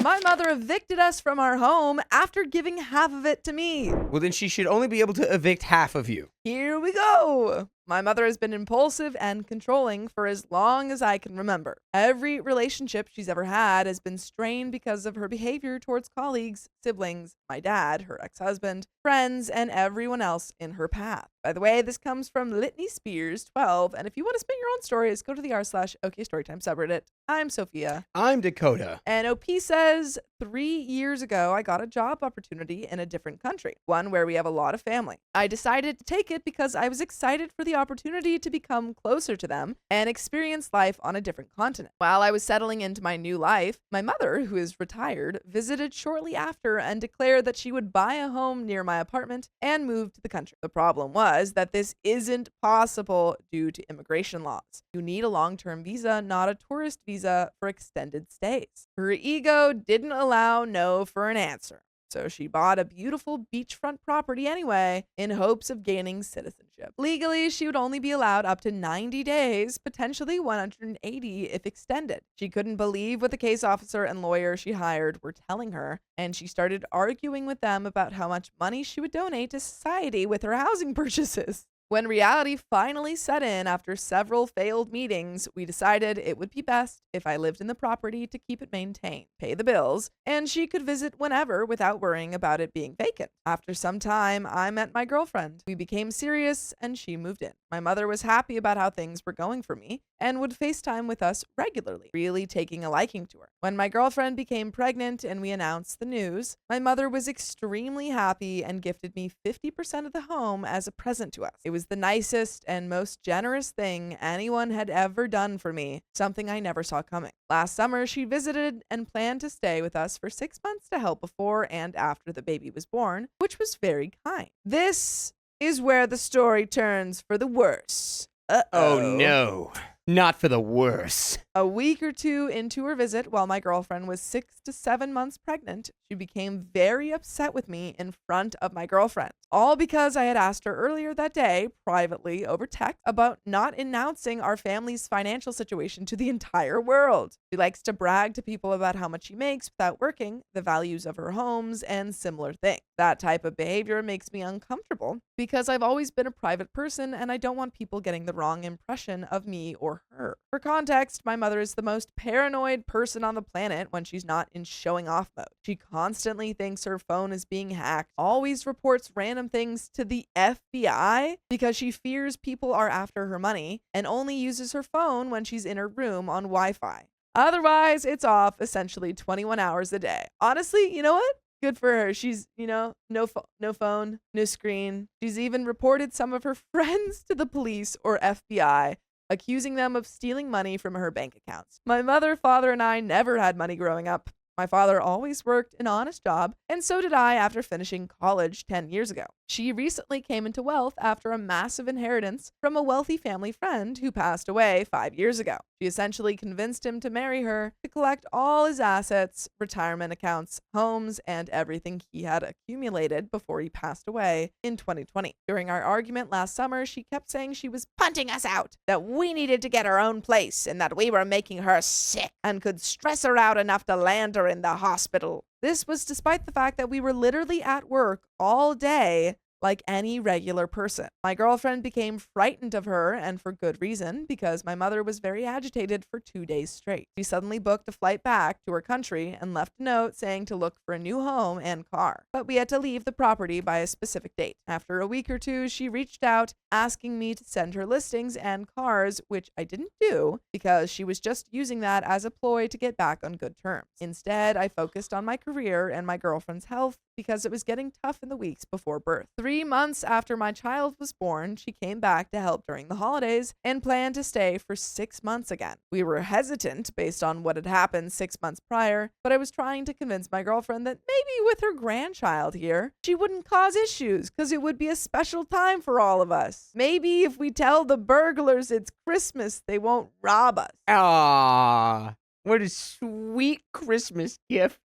My mother evicted us from our home after giving half of it to me. Well, then she should only be able to evict half of you. Here we go. My mother has been impulsive and controlling for as long as I can remember. Every relationship she's ever had has been strained because of her behavior towards colleagues, siblings, my dad, her ex-husband, friends, and everyone else in her path. By the way, this comes from Litany Spears 12, and if you want to spin your own stories, go to the r/OKStorytime subreddit. I'm Sophia. I'm Dakota. And OP says, 3 years ago, I got a job opportunity in a different country, one where we have a lot of family. I decided to take it because I was excited for the opportunity to become closer to them and experience life on a different continent. While I was settling into my new life, my mother, who is retired, visited shortly after and declared that she would buy a home near my apartment and move to the country. The problem was that this isn't possible due to immigration laws. You need a long-term visa, not a tourist visa for extended stays. Her ego didn't allow no for an answer, so she bought a beautiful beachfront property anyway in hopes of gaining citizenship. Legally, she would only be allowed up to 90 days, potentially 180 if extended. She couldn't believe what the case officer and lawyer she hired were telling her, and she started arguing with them about how much money she would donate to society with her housing purchases. When reality finally set in after several failed meetings, we decided it would be best if I lived in the property to keep it maintained, pay the bills, and she could visit whenever without worrying about it being vacant. After some time, I met my girlfriend. We became serious and she moved in. My mother was happy about how things were going for me and would FaceTime with us regularly, really taking a liking to her. When my girlfriend became pregnant and we announced the news, my mother was extremely happy and gifted me 50% of the home as a present to us. It was the nicest and most generous thing anyone had ever done for me, something I never saw coming. Last summer, she visited and planned to stay with us for 6 months to help before and after the baby was born, which was very kind. This is where the story turns for the worse. Oh no, not for the worse. A week or two into her visit, while my girlfriend was 6 to 7 months pregnant, she became very upset with me in front of my girlfriend. All because I had asked her earlier that day, privately over text, about not announcing our family's financial situation to the entire world. She likes to brag to people about how much she makes without working, the values of her homes, and similar things. That type of behavior makes me uncomfortable because I've always been a private person and I don't want people getting the wrong impression of me or her. For context, my mother is the most paranoid person on the planet when she's not in showing off mode. She constantly thinks her phone is being hacked, always reports random things to the FBI because she fears people are after her money, and only uses her phone when she's in her room on Wi-Fi. Otherwise, it's off essentially 21 hours a day. Honestly, you know what? Good for her. She's, no phone, no screen. She's even reported some of her friends to the police or FBI, accusing them of stealing money from her bank accounts. My mother, father, and I never had money growing up. My father always worked an honest job, and so did I after finishing college 10 years ago. She recently came into wealth after a massive inheritance from a wealthy family friend who passed away 5 years ago. She essentially convinced him to marry her to collect all his assets, retirement accounts, homes, and everything he had accumulated before he passed away in 2020. During our argument last summer, she kept saying she was punting us out, that we needed to get our own place, and that we were making her sick and could stress her out enough to land her in the hospital. This was despite the fact that we were literally at work all day like any regular person. My girlfriend became frightened of her, and for good reason, because my mother was very agitated for 2 days straight. She suddenly booked a flight back to her country and left a note saying to look for a new home and car. But we had to leave the property by a specific date. After a week or two, she reached out asking me to send her listings and cars, which I didn't do because she was just using that as a ploy to get back on good terms. Instead, I focused on my career and my girlfriend's health because it was getting tough in the weeks before birth. 3 months after my child was born, she came back to help during the holidays and planned to stay for 6 months again. We were hesitant based on what had happened 6 months prior, but I was trying to convince my girlfriend that maybe with her grandchild here, she wouldn't cause issues because it would be a special time for all of us. Maybe if we tell the burglars it's Christmas, they won't rob us. Ah. What a sweet Christmas gift.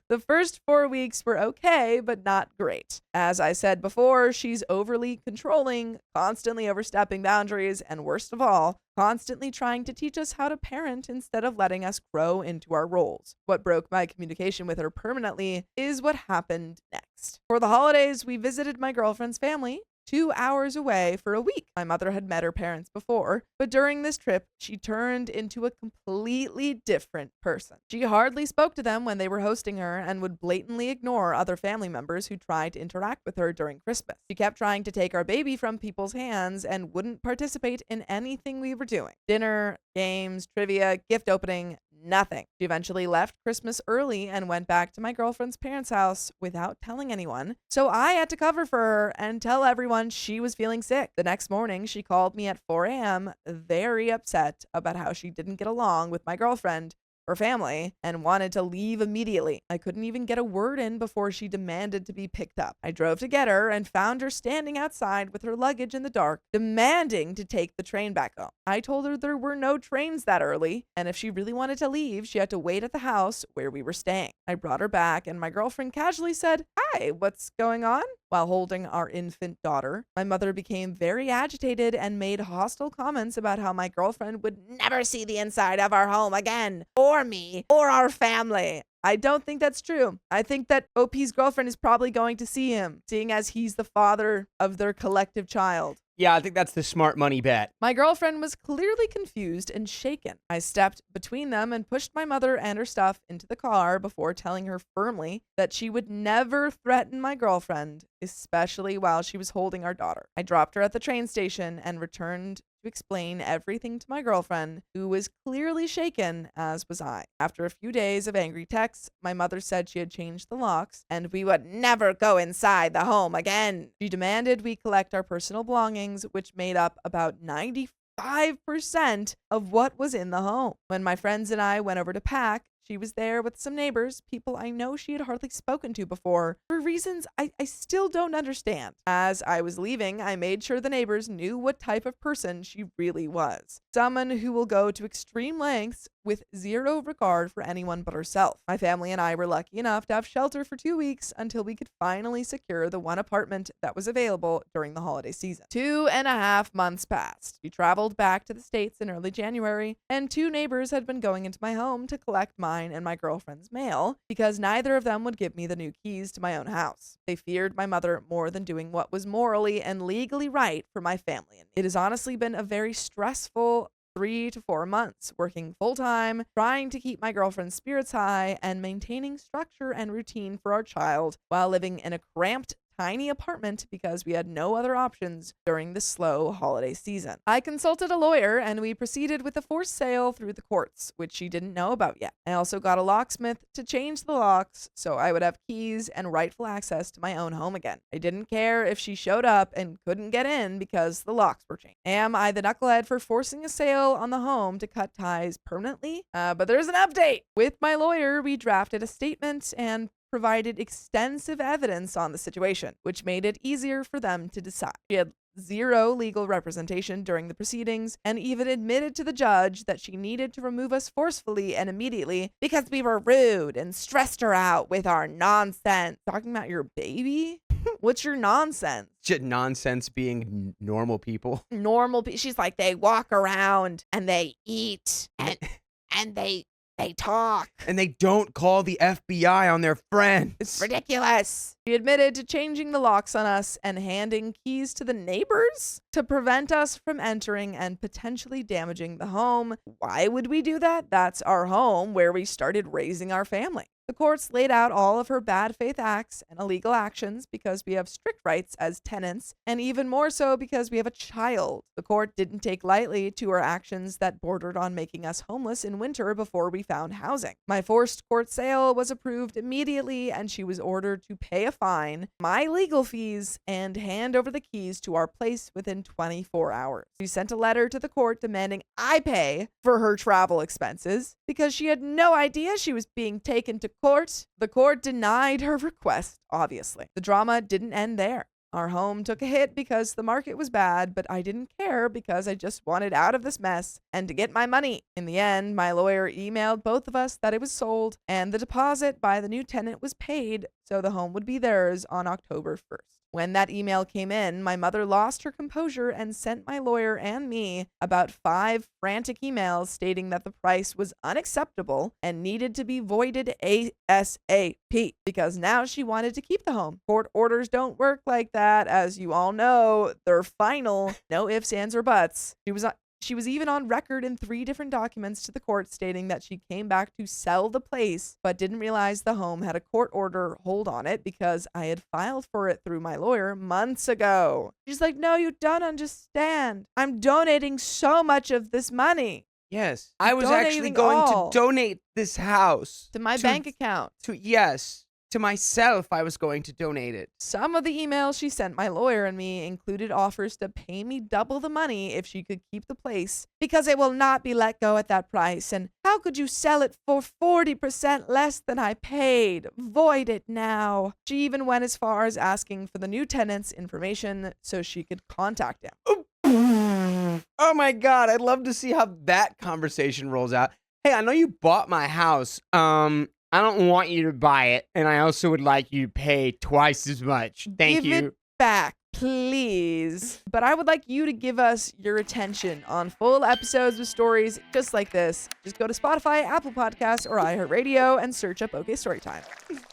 The first 4 weeks were okay, but not great. As I said before, she's overly controlling, constantly overstepping boundaries, and worst of all, constantly trying to teach us how to parent instead of letting us grow into our roles. What broke my communication with her permanently is what happened next. For the holidays, we visited my girlfriend's family, 2 hours away, for a week. My mother had met her parents before, but during this trip, she turned into a completely different person. She hardly spoke to them when they were hosting her and would blatantly ignore other family members who tried to interact with her during Christmas. She kept trying to take our baby from people's hands and wouldn't participate in anything we were doing. Dinner, games, trivia, gift opening, nothing. She eventually left Christmas early and went back to my girlfriend's parents' house without telling anyone. So I had to cover for her and tell everyone she was feeling sick. The next morning, she called me at 4 a.m., very upset about how she didn't get along with my girlfriend or family and wanted to leave immediately. I couldn't even get a word in before she demanded to be picked up. I drove to get her and found her standing outside with her luggage in the dark, demanding to take the train back home. I told her there were no trains that early, and if she really wanted to leave, she had to wait at the house where we were staying. I brought her back, and my girlfriend casually said, "Hi, what's going on?" while holding our infant daughter. My mother became very agitated and made hostile comments about how my girlfriend would never see the inside of our home again, or me, or our family. I don't think that's true. I think that OP's girlfriend is probably going to see him, seeing as he's the father of their collective child. Yeah, I think that's the smart money bet. My girlfriend was clearly confused and shaken. I stepped between them and pushed my mother and her stuff into the car before telling her firmly that she would never threaten my girlfriend, especially while she was holding our daughter. I dropped her at the train station and returned to explain everything to my girlfriend, who was clearly shaken, as was I. After a few days of angry texts, my mother said she had changed the locks and we would never go inside the home again. She demanded we collect our personal belongings, which made up about 95% of what was in the home. When my friends and I went over to pack, she was there with some neighbors, people I know she had hardly spoken to before, for reasons I still don't understand. As I was leaving, I made sure the neighbors knew what type of person she really was. Someone who will go to extreme lengths with zero regard for anyone but herself. My family and I were lucky enough to have shelter for 2 weeks until we could finally secure the one apartment that was available during the holiday season. 2.5 months passed. We traveled back to the States in early January, and 2 neighbors had been going into my home to collect mine and my girlfriend's mail because neither of them would give me the new keys to my own house. They feared my mother more than doing what was morally and legally right for my family. It has honestly been a very stressful 3 to 4 months, working full-time, trying to keep my girlfriend's spirits high, and maintaining structure and routine for our child while living in a cramped, tiny apartment because we had no other options during the slow holiday season. I consulted a lawyer and we proceeded with a forced sale through the courts, which she didn't know about yet. I also got a locksmith to change the locks so I would have keys and rightful access to my own home again. I didn't care if she showed up and couldn't get in because the locks were changed. Am I the knucklehead for forcing a sale on the home to cut ties permanently? But there's an update. With my lawyer, we drafted a statement and provided extensive evidence on the situation, which made it easier for them to decide. She had zero legal representation during the proceedings and even admitted to the judge that she needed to remove us forcefully and immediately because we were rude and stressed her out with our nonsense. Talking about your baby? What's your nonsense? Nonsense being normal people. She's like, they walk around and they eat and they talk. And they don't call the FBI on their friends. It's ridiculous. She admitted to changing the locks on us and handing keys to the neighbors to prevent us from entering and potentially damaging the home. Why would we do that? That's our home where we started raising our family. The courts laid out all of her bad faith acts and illegal actions because we have strict rights as tenants, and even more so because we have a child. The court didn't take lightly to her actions that bordered on making us homeless in winter before we found housing. My forced court sale was approved immediately, and she was ordered to pay a fine, my legal fees, and hand over the keys to our place within 24 hours. She sent a letter to the court demanding I pay for her travel expenses because she had no idea she was being taken to court. The court denied her request, obviously. The drama didn't end there. Our home took a hit because the market was bad, but I didn't care because I just wanted out of this mess and to get my money. In the end, my lawyer emailed both of us that it was sold and the deposit by the new tenant was paid, so the home would be theirs on October 1st. When that email came in, my mother lost her composure and sent my lawyer and me about 5 frantic emails stating that the price was unacceptable and needed to be voided ASAP because now she wanted to keep the home. Court orders don't work like that, as you all know. They're final, no ifs, ands, or buts. She was even on record in 3 different documents to the court stating that she came back to sell the place, but didn't realize the home had a court order hold on it because I had filed for it through my lawyer months ago. She's like, no, you don't understand. I'm donating so much of this money. Yes. I was Donating actually going all. to donate this house. To my bank account. Yes. To myself, I was going to donate it. Some of the emails she sent my lawyer and me included offers to pay me double the money if she could keep the place because it will not be let go at that price. And how could you sell it for 40% less than I paid? Void it now. She even went as far as asking for the new tenant's information so she could contact him. Oh my God, I'd love to see how that conversation rolls out. Hey, I know you bought my house. I don't want you to buy it, and I also would like you to pay twice as much. Thank you. Give it back, please. But I would like you to give us your attention on full episodes with stories just like this. Just go to Spotify, Apple Podcasts, or iHeartRadio and search up OK Storytime.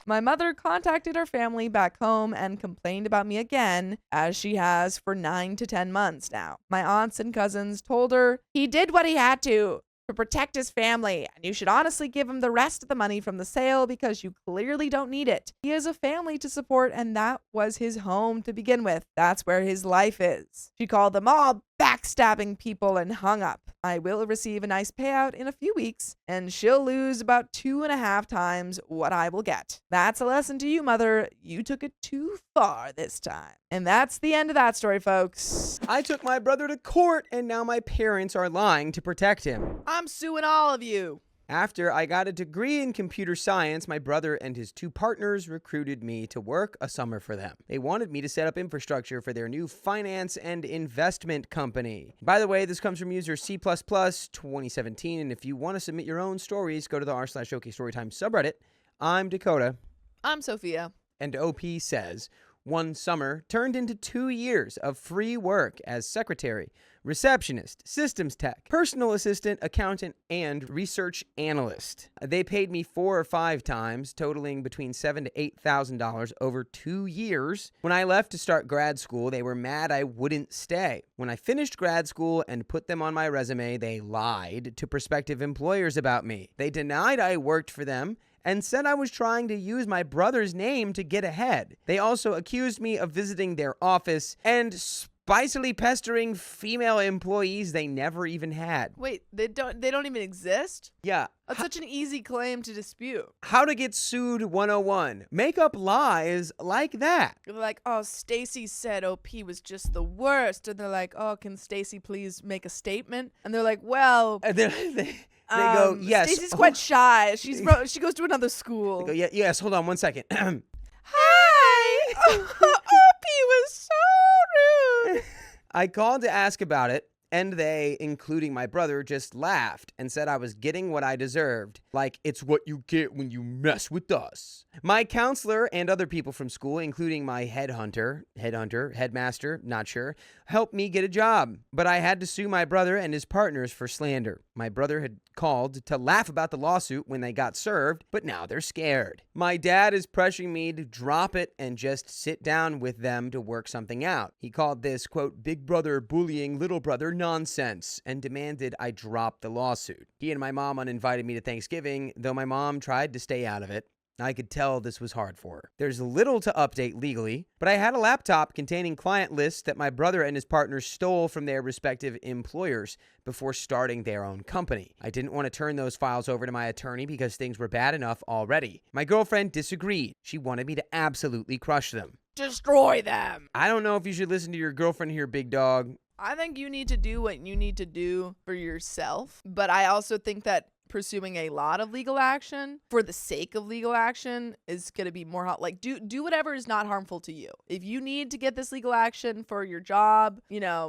My mother contacted our family back home and complained about me again, as she has for 9 to 10 months now. My aunts and cousins told her he did what he had to protect his family, and you should honestly give him the rest of the money from the sale because you clearly don't need it. He has a family to support, and that was his home to begin with. That's where his life is. She called them all backstabbing people and hung up. I will receive a nice payout in a few weeks, and she'll lose about 2.5 times what I will get. That's a lesson to you, mother. You took it too far this time. And that's the end of that story, folks. I took my brother to court, and now my parents are lying to protect him. I'm suing all of you. After I got a degree in computer science, my brother and his 2 partners recruited me to work a summer for them. They wanted me to set up infrastructure for their new finance and investment company. By the way, this comes from user C++2017, and if you want to submit your own stories, go to the r/OK Storytime subreddit. I'm Dakota. I'm Sophia. And OP says, one summer turned into 2 years of free work as secretary, receptionist, systems tech, personal assistant, accountant, and research analyst. They paid me 4 or 5 times, totaling between $7,000 to $8,000 over 2 years. When I left to start grad school, they were mad I wouldn't stay. When I finished grad school and put them on my resume, they lied to prospective employers about me. They denied I worked for them and said I was trying to use my brother's name to get ahead. They also accused me of visiting their office and spicily pestering female employees they never even had. Wait, they don't even exist? Yeah. That's such an easy claim to dispute. How to get sued 101. Make up lies like that. They're like, oh, Stacy said OP was just the worst. And they're like, oh, can Stacy please make a statement? And they're like, well, They go, yes. Stacy's quite shy. She goes to another school. They go, yes, hold on one second. Hi! OP was so rude. I called to ask about it, and they, including my brother, just laughed and said I was getting what I deserved. Like, it's what you get when you mess with us. My counselor and other people from school, including my headmaster, not sure, helped me get a job. But I had to sue my brother and his partners for slander. My brother had called to laugh about the lawsuit when they got served, but now they're scared. My dad is pressuring me to drop it and just sit down with them to work something out. He called this, quote, big brother bullying little brother nonsense, and demanded I drop the lawsuit. He and my mom uninvited me to Thanksgiving, though my mom tried to stay out of it. I could tell this was hard for her. There's little to update legally, but I had a laptop containing client lists that my brother and his partner stole from their respective employers before starting their own company. I didn't want to turn those files over to my attorney because things were bad enough already. My girlfriend disagreed. She wanted me to absolutely crush them. Destroy them. I don't know if you should listen to your girlfriend here, big dog. I think you need to do what you need to do for yourself. But I also think that pursuing a lot of legal action for the sake of legal action is going to be more like do whatever is not harmful to you. If you need to get this legal action for your job,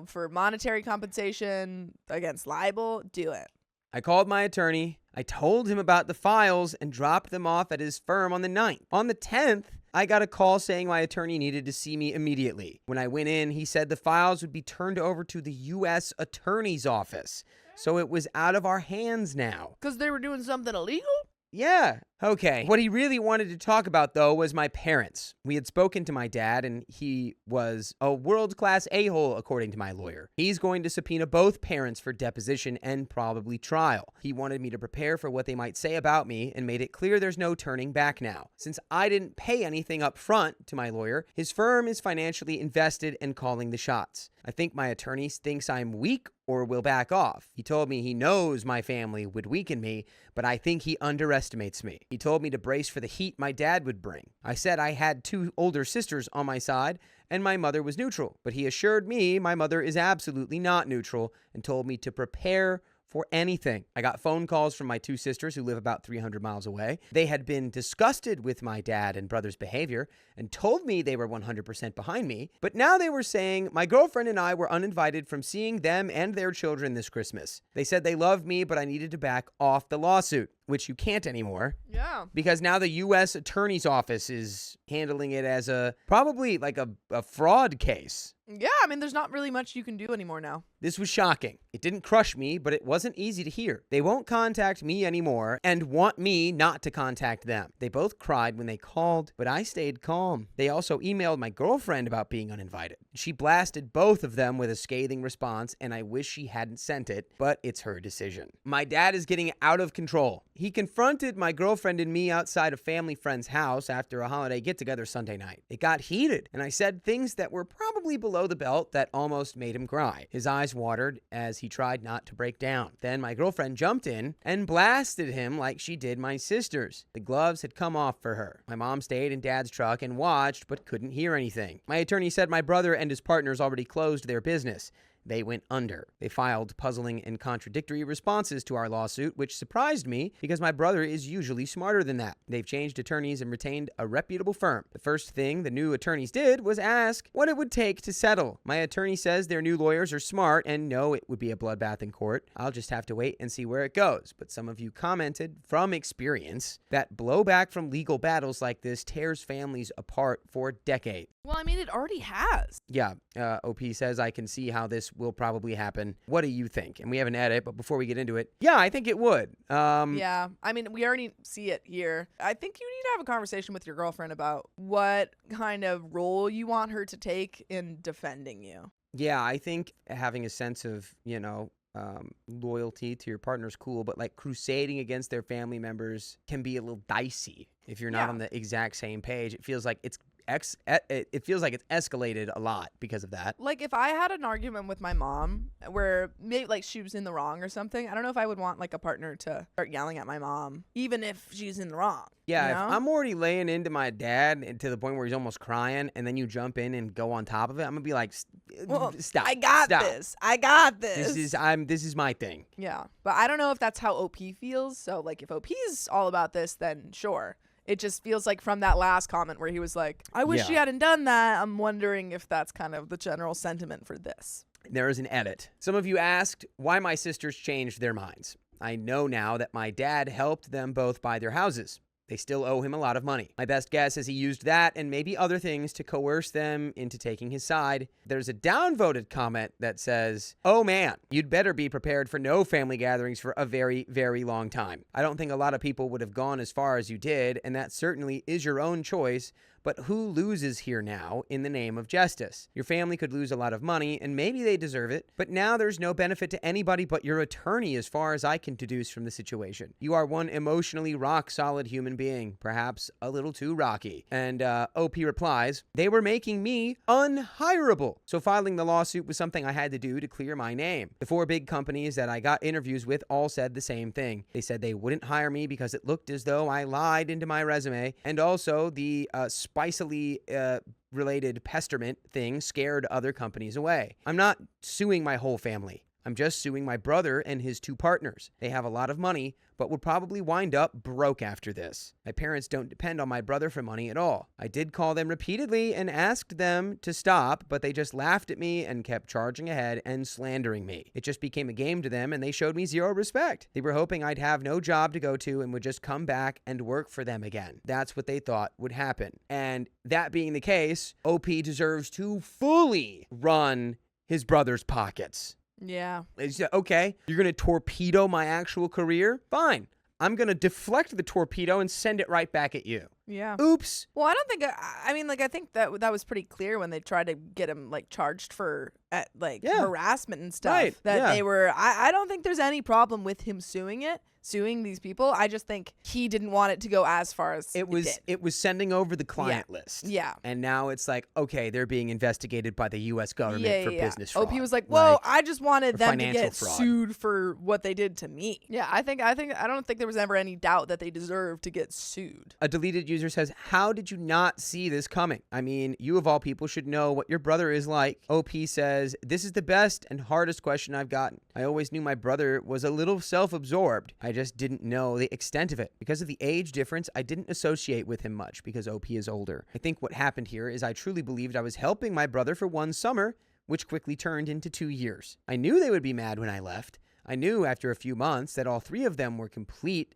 for monetary compensation against libel, do it. I called my attorney. I told him about the files and dropped them off at his firm on the 9th. On the 10th, I got a call saying my attorney needed to see me immediately. When I went in, he said the files would be turned over to the U.S. Attorney's Office. So it was out of our hands now. Because they were doing something illegal? Yeah. Okay. What he really wanted to talk about, though, was my parents. We had spoken to my dad, and he was a world-class a-hole, according to my lawyer. He's going to subpoena both parents for deposition and probably trial. He wanted me to prepare for what they might say about me and made it clear there's no turning back now. Since I didn't pay anything up front to my lawyer, his firm is financially invested and calling the shots. I think my attorney thinks I'm weak or will back off. He told me he knows my family would weaken me, but I think he underestimates me. He told me to brace for the heat my dad would bring. I said I had 2 older sisters on my side and my mother was neutral, but he assured me my mother is absolutely not neutral and told me to prepare for anything. I got phone calls from my 2 sisters who live about 300 miles away. They had been disgusted with my dad and brother's behavior and told me they were 100% behind me. But now they were saying my girlfriend and I were uninvited from seeing them and their children this Christmas. They said they loved me, but I needed to back off the lawsuit, which you can't anymore. Yeah. Because now the U.S. Attorney's Office is handling it as probably like a fraud case. Yeah, there's not really much you can do anymore now. This was shocking. It didn't crush me, but it wasn't easy to hear. They won't contact me anymore and want me not to contact them. They both cried when they called, but I stayed calm. They also emailed my girlfriend about being uninvited. She blasted both of them with a scathing response, and I wish she hadn't sent it, but it's her decision. My dad is getting out of control. He confronted my girlfriend and me outside a family friend's house after a holiday get-together Sunday night. It got heated, and I said things that were probably below the belt that almost made him cry. His eyes watered as he tried not to break down. Then my girlfriend jumped in and blasted him like she did my sisters. The gloves had come off for her. My mom stayed in Dad's truck and watched, but couldn't hear anything. My attorney said my brother and his partners already closed their business. They went under. They filed puzzling and contradictory responses to our lawsuit, which surprised me because my brother is usually smarter than that. They've changed attorneys and retained a reputable firm. The first thing the new attorneys did was ask what it would take to settle. My attorney says their new lawyers are smart and know it would be a bloodbath in court. I'll just have to wait and see where it goes. But some of you commented from experience that blowback from legal battles like this tears families apart for decades. Well, it already has. Yeah, OP says I can see how this will probably happen. What do you think? And we have an edit, but before we get into it, yeah, I think it would. Yeah, we already see it here. I think you need to have a conversation with your girlfriend about what kind of role you want her to take in defending you. Yeah, I think having a sense of, loyalty to your partner's cool, but like crusading against their family members can be a little dicey if you're not on the exact same page. It feels like it's escalated a lot because of that. Like if I had an argument with my mom where maybe like she was in the wrong or something, I don't know if I would want like a partner to start yelling at my mom, even if she's in the wrong. Yeah, you know? If I'm already laying into my dad and to the point where he's almost crying, and then you jump in and go on top of it, I'm gonna be like, stop. I got this. This is my thing. Yeah, but I don't know if that's how OP feels. So like if OP's all about this, then sure. It just feels like from that last comment where he was like, I wish you hadn't done that. I'm wondering if that's kind of the general sentiment for this. There is an edit. Some of you asked why my sisters changed their minds. I know now that my dad helped them both buy their houses. They still owe him a lot of money. My best guess is he used that and maybe other things to coerce them into taking his side. There's a downvoted comment that says, oh man, you'd better be prepared for no family gatherings for a very, very long time. I don't think a lot of people would have gone as far as you did, and that certainly is your own choice. But who loses here now in the name of justice? Your family could lose a lot of money, and maybe they deserve it, but now there's no benefit to anybody but your attorney as far as I can deduce from the situation. You are one emotionally rock-solid human being, perhaps a little too rocky. And OP replies, they were making me unhireable. So filing the lawsuit was something I had to do to clear my name. The 4 big companies that I got interviews with all said the same thing. They said they wouldn't hire me because it looked as though I lied into my resume, and also the spicily related pesterment thing scared other companies away. I'm not suing my whole family. I'm just suing my brother and his 2 partners. They have a lot of money, but would probably wind up broke after this. My parents don't depend on my brother for money at all. I did call them repeatedly and asked them to stop, but they just laughed at me and kept charging ahead and slandering me. It just became a game to them, and they showed me zero respect. They were hoping I'd have no job to go to and would just come back and work for them again. That's what they thought would happen. And that being the case, OP deserves to fully run his brother's pockets. Yeah. It's, okay, you're going to torpedo my actual career? Fine. I'm going to deflect the torpedo and send it right back at you. Yeah. Oops. Well, I don't think, I mean, like, I think that was pretty clear when they tried to get him, like, charged for, harassment and stuff. Right. That they were, I don't think there's any problem with him suing these people. I just think he didn't want it to go as far as it did. It was sending over the client list. Yeah. And now it's like, okay, they're being investigated by the U.S. government for business fraud. OP was like, whoa, I just wanted them to get fraud. sued for what they did to me. Yeah, I don't think there was ever any doubt that they deserved to get sued. A deleted user says, how did you not see this coming? I mean, you of all people should know what your brother is like. OP says, this is the best and hardest question I've gotten. I always knew my brother was a little self-absorbed. I just didn't know the extent of it. Because of the age difference, I didn't associate with him much because OP is older. I think what happened here is I truly believed I was helping my brother for one summer, which quickly turned into 2 years. I knew they would be mad when I left. I knew after a few months that all 3 of them were complete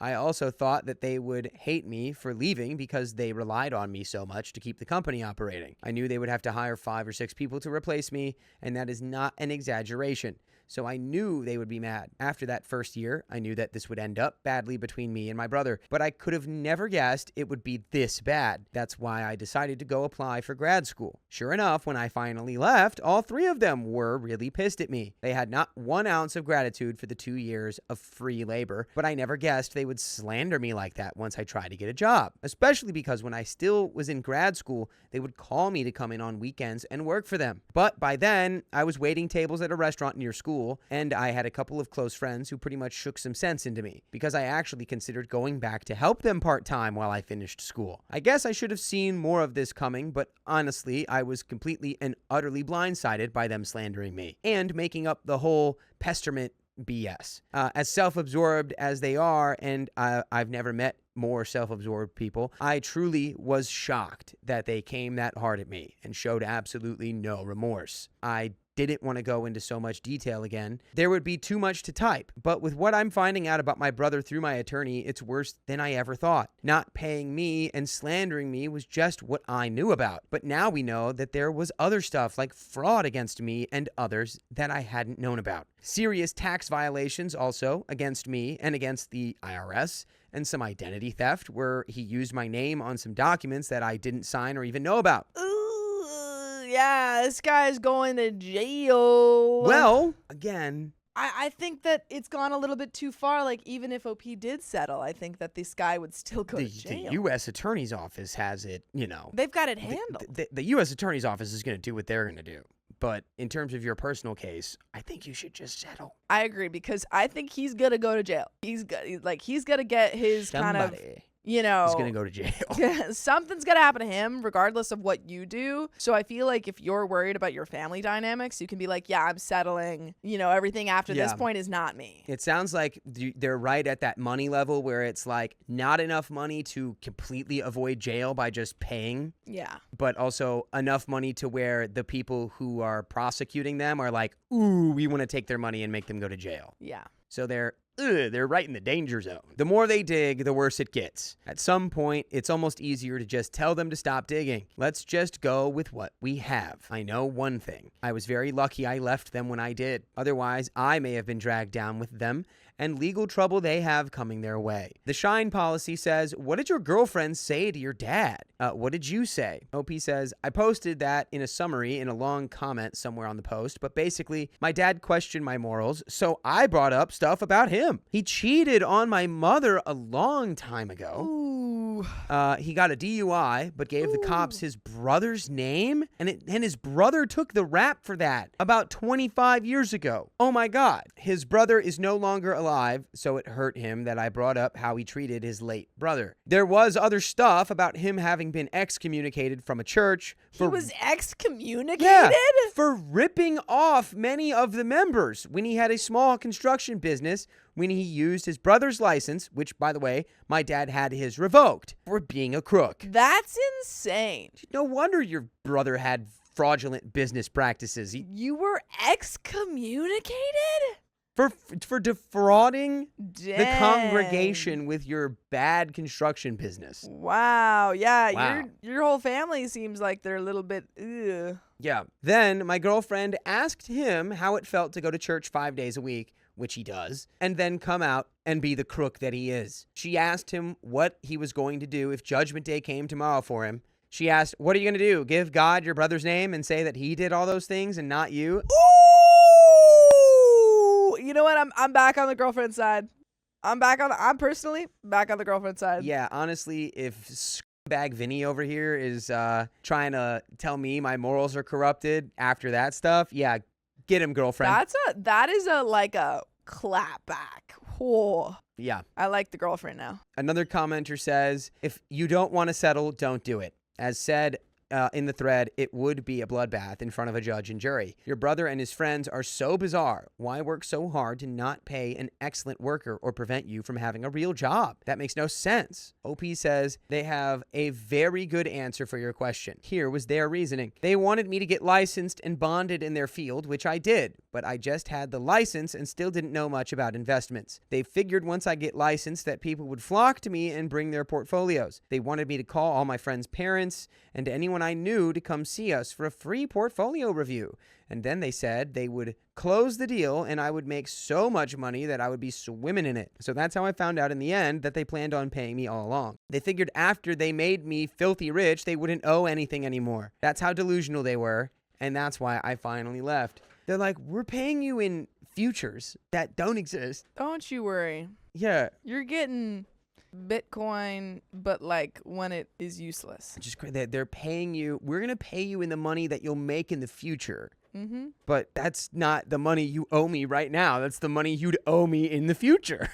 I also thought that they would hate me for leaving because they relied on me so much to keep the company operating. I knew they would have to hire 5 or 6 people to replace me, and that is not an exaggeration. So I knew they would be mad. After that first year, I knew that this would end up badly between me and my brother, but I could have never guessed it would be this bad. That's why I decided to go apply for grad school. Sure enough, when I finally left, all 3 of them were really pissed at me. They had not 1 ounce of gratitude for the 2 years of free labor, but I never guessed they would slander me like that once I tried to get a job, especially because when I still was in grad school, they would call me to come in on weekends and work for them. But by then, I was waiting tables at a restaurant near school, and I had a couple of close friends who pretty much shook some sense into me because I actually considered going back to help them part-time while I finished school. I guess I should have seen more of this coming, but honestly, I was completely and utterly blindsided by them slandering me and making up the whole pesterment BS. As self-absorbed as they are, and I've never met more self-absorbed people, I truly was shocked that they came that hard at me and showed absolutely no remorse. I didn't want to go into so much detail again. There would be too much to type. But with what I'm finding out about my brother through my attorney, it's worse than I ever thought. Not paying me and slandering me was just what I knew about. But now we know that there was other stuff like fraud against me and others that I hadn't known about. Serious tax violations also against me and against the IRS, and some identity theft where he used my name on some documents that I didn't sign or even know about. Yeah, this guy's going to jail. Well, again, I think that it's gone a little bit too far. Like, even if OP did settle, I think that this guy would still go to jail. The U.S. Attorney's Office has it, They've got it handled. The U.S. Attorney's Office is going to do what they're going to do. But in terms of your personal case, I think you should just settle. I agree, because I think he's going to go to jail. He's going to get his kind of... He's going to go to jail. Something's going to happen to him regardless of what you do. So I feel like if you're worried about your family dynamics, you can be like, yeah, I'm settling. Everything after this point is not me. It sounds like they're right at that money level where it's like not enough money to completely avoid jail by just paying. Yeah. But also enough money to where the people who are prosecuting them are like, ooh, we want to take their money and make them go to jail. Yeah. So they're right in the danger zone. The more they dig, the worse it gets. At some point, it's almost easier to just tell them to stop digging. Let's just go with what we have. I know one thing. I was very lucky I left them when I did. Otherwise, I may have been dragged down with them and legal trouble they have coming their way. The Shine policy says, what did your girlfriend say to your dad? What did you say? OP says, I posted that in a summary in a long comment somewhere on the post, but basically, my dad questioned my morals, so I brought up stuff about him. He cheated on my mother a long time ago. Ooh. He got a DUI, but gave the cops his brother's name, and his brother took the rap for that about 25 years ago. Oh my God. His brother is no longer alive, so it hurt him that I brought up how he treated his late brother. There was other stuff about him having been excommunicated from a church. He was excommunicated? Yeah, for ripping off many of the members when he had a small construction business, when he used his brother's license, which, by the way, my dad had his revoked for being a crook. That's insane. No wonder your brother had fraudulent business practices. You were excommunicated? For defrauding Dang. the congregation with your bad construction business. Wow. Yeah, Wow. your whole family seems like they're a little bit ugh. Yeah. Then my girlfriend asked him how it felt to go to church 5 days a week, which he does, and then come out and be the crook that he is. She asked him what he was going to do if Judgment Day came tomorrow for him. She asked, what are you going to do? Give God your brother's name and say that he did all those things and not you? Ooh! You know what? I'm back on the girlfriend side. I'm personally back on the girlfriend side. Yeah, honestly, if scumbag Vinny over here is trying to tell me my morals are corrupted after that stuff, yeah, get him, girlfriend. That is a clap back. Whoa. Yeah. I like the girlfriend now. Another commenter says, if you don't want to settle, don't do it. As said in the thread, it would be a bloodbath in front of a judge and jury. Your brother and his friends are so bizarre. Why work so hard to not pay an excellent worker or prevent you from having a real job? That makes no sense. OP says they have a very good answer for your question. Here was their reasoning. They wanted me to get licensed and bonded in their field, which I did, but I just had the license and still didn't know much about investments. They figured once I get licensed that people would flock to me and bring their portfolios. They wanted me to call all my friends' parents and anyone I knew to come see us for a free portfolio review. And then they said they would close the deal and I would make so much money that I would be swimming in it. So that's how I found out in the end that they planned on paying me all along. They figured after they made me filthy rich, they wouldn't owe anything anymore. That's how delusional they were. And that's why I finally left. They're like, we're paying you in futures that don't exist. Don't you worry. Yeah. You're getting Bitcoin, but like when it is useless. Just they're paying you. We're going to pay you in the money that you'll make in the future. Mm-hmm. But that's not the money you owe me right now. That's the money you'd owe me in the future.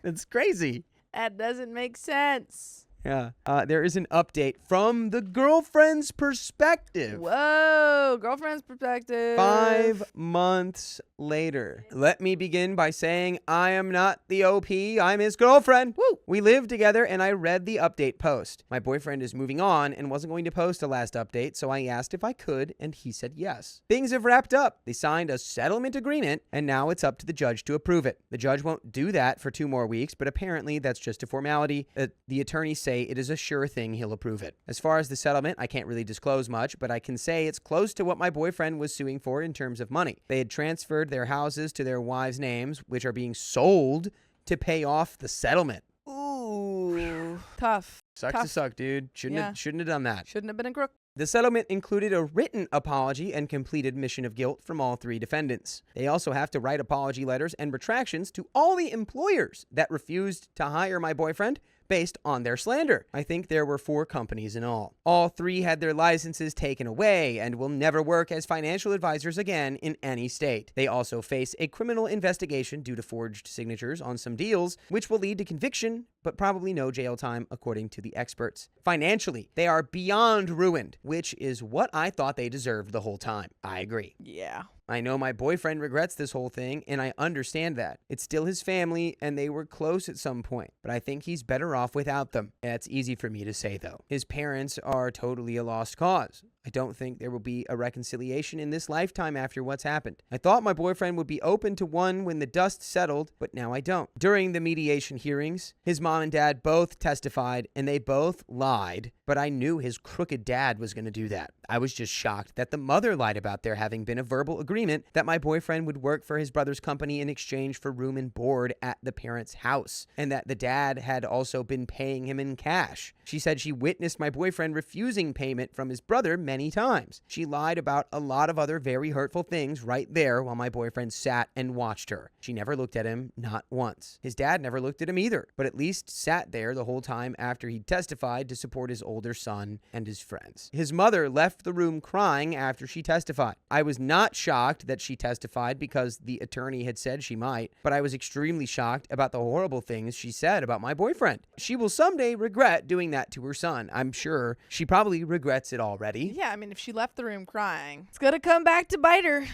That's crazy. That doesn't make sense. Yeah. There is an update from the girlfriend's perspective. Whoa, girlfriend's perspective. 5 months later. Let me begin by saying I am not the OP. I'm his girlfriend. Woo! We live together and I read the update post. My boyfriend is moving on and wasn't going to post a last update, so I asked if I could and he said yes. Things have wrapped up. They signed a settlement agreement and now it's up to the judge to approve it. The judge won't do that for 2 more weeks, but apparently that's just a formality. The attorneys say it is a sure thing he'll approve it. As far as the settlement, I can't really disclose much, but I can say it's close to what my boyfriend was suing for in terms of money. They had transferred their houses to their wives' names, which are being sold to pay off the settlement. Ooh, tough. Sucks to suck, dude. Shouldn't have done that. Shouldn't have been a crook. The settlement included a written apology and complete admission of guilt from all 3 defendants. They also have to write apology letters and retractions to all the employers that refused to hire my boyfriend based on their slander. I think there were 4 companies in all. All 3 had their licenses taken away and will never work as financial advisors again in any state. They also face a criminal investigation due to forged signatures on some deals, which will lead to conviction, but probably no jail time, according to the experts. Financially, they are beyond ruined, which is what I thought they deserved the whole time. I agree. Yeah. I know my boyfriend regrets this whole thing, and I understand that. It's still his family, and they were close at some point, but I think he's better off without them. That's easy for me to say, though. His parents are totally a lost cause. I don't think there will be a reconciliation in this lifetime after what's happened. I thought my boyfriend would be open to one when the dust settled, but now I don't. During the mediation hearings, his mom and dad both testified, and they both lied, but I knew his crooked dad was going to do that. I was just shocked that the mother lied about there having been a verbal agreement that my boyfriend would work for his brother's company in exchange for room and board at the parents' house, and that the dad had also been paying him in cash. She said she witnessed my boyfriend refusing payment from his brother many times. She lied about a lot of other very hurtful things right there while my boyfriend sat and watched her. She never looked at him, not once. His dad never looked at him either, but at least sat there the whole time after he testified to support his older son and his friends. His mother left the room crying after she testified. I was not shocked that she testified because the attorney had said she might, but I was extremely shocked about the horrible things she said about my boyfriend. She will someday regret doing that to her son. I'm sure she probably regrets it already. Yeah, I mean, if she left the room crying, it's gonna come back to bite her.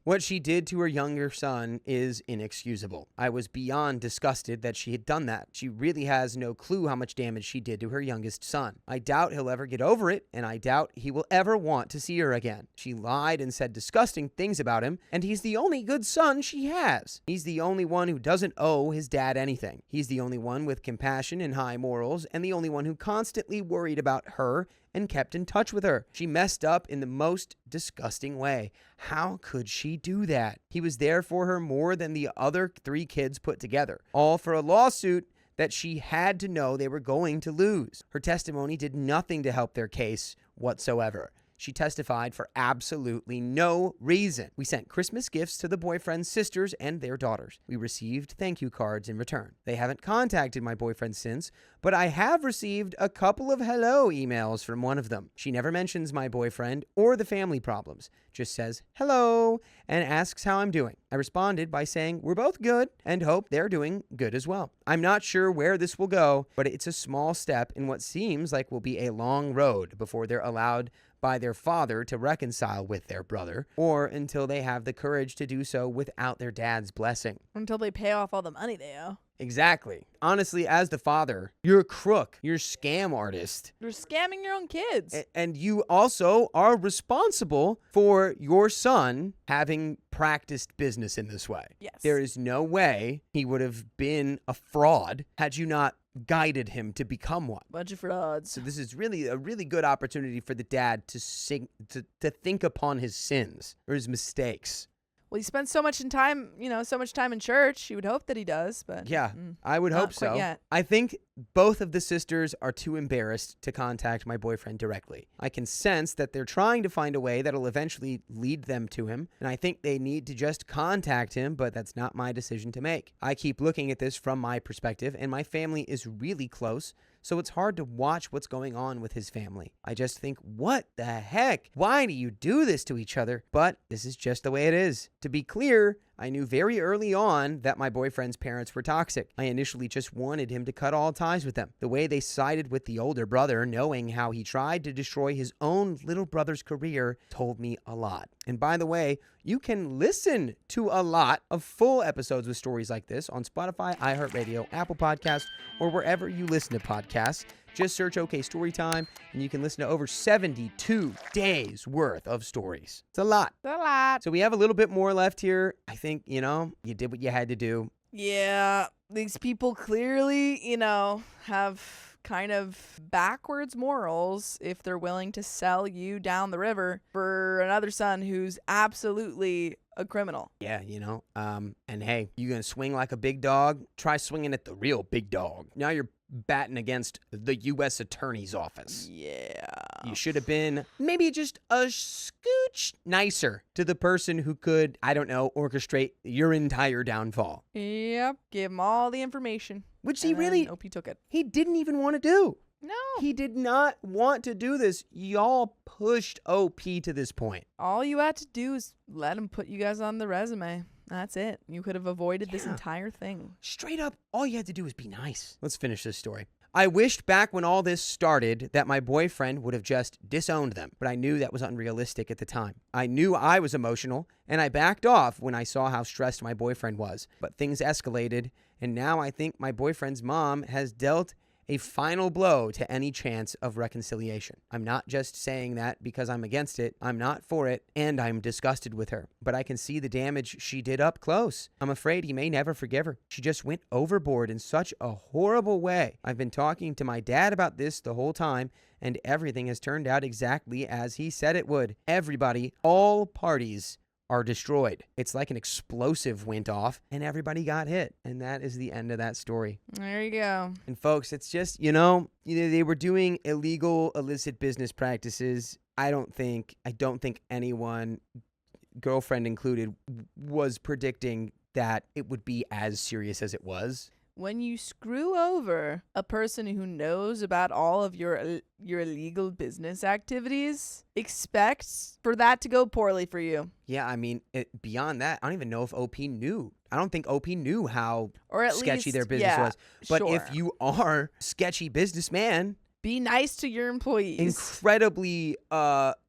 What she did to her younger son is inexcusable. I was beyond disgusted that she had done that. She really has no clue how much damage she did to her youngest son. I doubt he'll ever get over it, and I doubt he will ever want to see her again. She lied and said disgusting things about him, and he's the only good son she has. He's the only one who doesn't owe his dad anything. He's the only one with compassion and high morals, and the only one who constantly worried about her and kept in touch with her. She messed up in the most disgusting way. How could she do that? He was there for her more than the other 3 kids put together, all for a lawsuit that she had to know they were going to lose. Her testimony did nothing to help their case whatsoever. She testified for absolutely no reason. We sent Christmas gifts to the boyfriend's sisters and their daughters. We received thank you cards in return. They haven't contacted my boyfriend since, but I have received a couple of hello emails from one of them. She never mentions my boyfriend or the family problems, just says hello and asks how I'm doing. I responded by saying we're both good and hope they're doing good as well. I'm not sure where this will go, but it's a small step in what seems like will be a long road before they're allowed by their father to reconcile with their brother, or until they have the courage to do so without their dad's blessing. Until they pay off all the money they owe. Exactly. Honestly, as the father, you're a crook. You're a scam artist. You're scamming your own kids. And you also are responsible for your son having practiced business in this way. Yes. There is no way he would have been a fraud had you not guided him to become one. Bunch of frauds. So this is really a really good opportunity for the dad to think upon his sins or his mistakes. Well, he spends so much time in church. You would hope that he does, but yeah, I would hope so. Yet. I think both of the sisters are too embarrassed to contact my boyfriend directly. I can sense that they're trying to find a way that'll eventually lead them to him, and I think they need to just contact him, but that's not my decision to make. I keep looking at this from my perspective, and my family is really close, so it's hard to watch what's going on with his family. I just think, what the heck? Why do you do this to each other? But this is just the way it is. To be clear, I knew very early on that my boyfriend's parents were toxic. I initially just wanted him to cut all ties with them. The way they sided with the older brother, knowing how he tried to destroy his own little brother's career, told me a lot. And by the way, you can listen to a lot of full episodes with stories like this on Spotify, iHeartRadio, Apple Podcasts, or wherever you listen to podcasts. Just search OK Storytime, and you can listen to over 72 days worth of stories. It's a lot. It's a lot. So we have a little bit more left here. I think, you did what you had to do. Yeah, these people clearly, have kind of backwards morals if they're willing to sell you down the river for another son who's absolutely a criminal. Yeah, and hey, you gonna swing like a big dog? Try swinging at the real big dog. Now you're batting against the U.S. Attorney's Office. Yeah. You should have been maybe just a scooch nicer to the person who could, orchestrate your entire downfall. Yep. Give him all the information. Which he really... Hope he took it. He didn't even want to do. No. He did not want to do this. Y'all pushed OP to this point. All you had to do is let him put you guys on the resume. That's it. You could have avoided this entire thing. Straight up, all you had to do was be nice. Let's finish this story. I wished back when all this started that my boyfriend would have just disowned them, but I knew that was unrealistic at the time. I knew I was emotional, and I backed off when I saw how stressed my boyfriend was. But things escalated, and now I think my boyfriend's mom has dealt a final blow to any chance of reconciliation. I'm not just saying that because I'm against it. I'm not for it, and I'm disgusted with her. But I can see the damage she did up close. I'm afraid he may never forgive her. She just went overboard in such a horrible way. I've been talking to my dad about this the whole time, and everything has turned out exactly as he said it would. Everybody, all parties, are destroyed. It's like an explosive went off and everybody got hit. And that is the end of that story. There you go. And folks, it's just, they were doing illegal, illicit business practices. I don't think anyone, girlfriend included, was predicting that it would be as serious as it was. When you screw over a person who knows about all of your illegal business activities, expect for that to go poorly for you. Yeah, I mean, beyond that, I don't even know if OP knew. I don't think OP knew how Or at sketchy least, their business was. But sure. if you are a sketchy businessman, Be nice to your employees. incredibly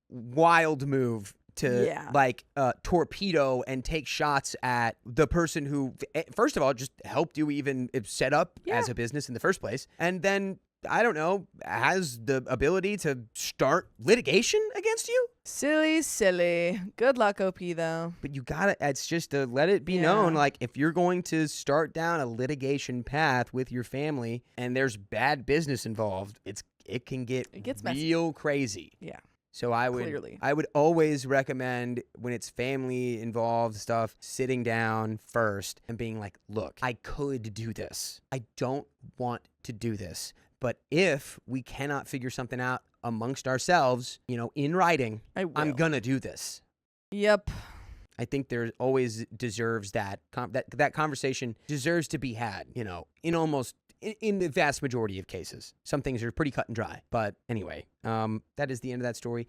wild move to torpedo and take shots at the person who, first of all, just helped you even set up as a business in the first place. And then, I don't know, has the ability to start litigation against you. Silly. Good luck, OP, though. But you gotta, it's just to let it be known, like, if you're going to start down a litigation path with your family and there's bad business involved, it can get real crazy. Yeah. So I would always recommend, when it's family involved stuff, sitting down first and being like, look, I could do this. I don't want to do this. But if we cannot figure something out amongst ourselves, in writing, I'm going to do this. Yep. I think there always deserves that conversation deserves to be had, in the vast majority of cases. Some things are pretty cut and dry. But anyway, that is the end of that story.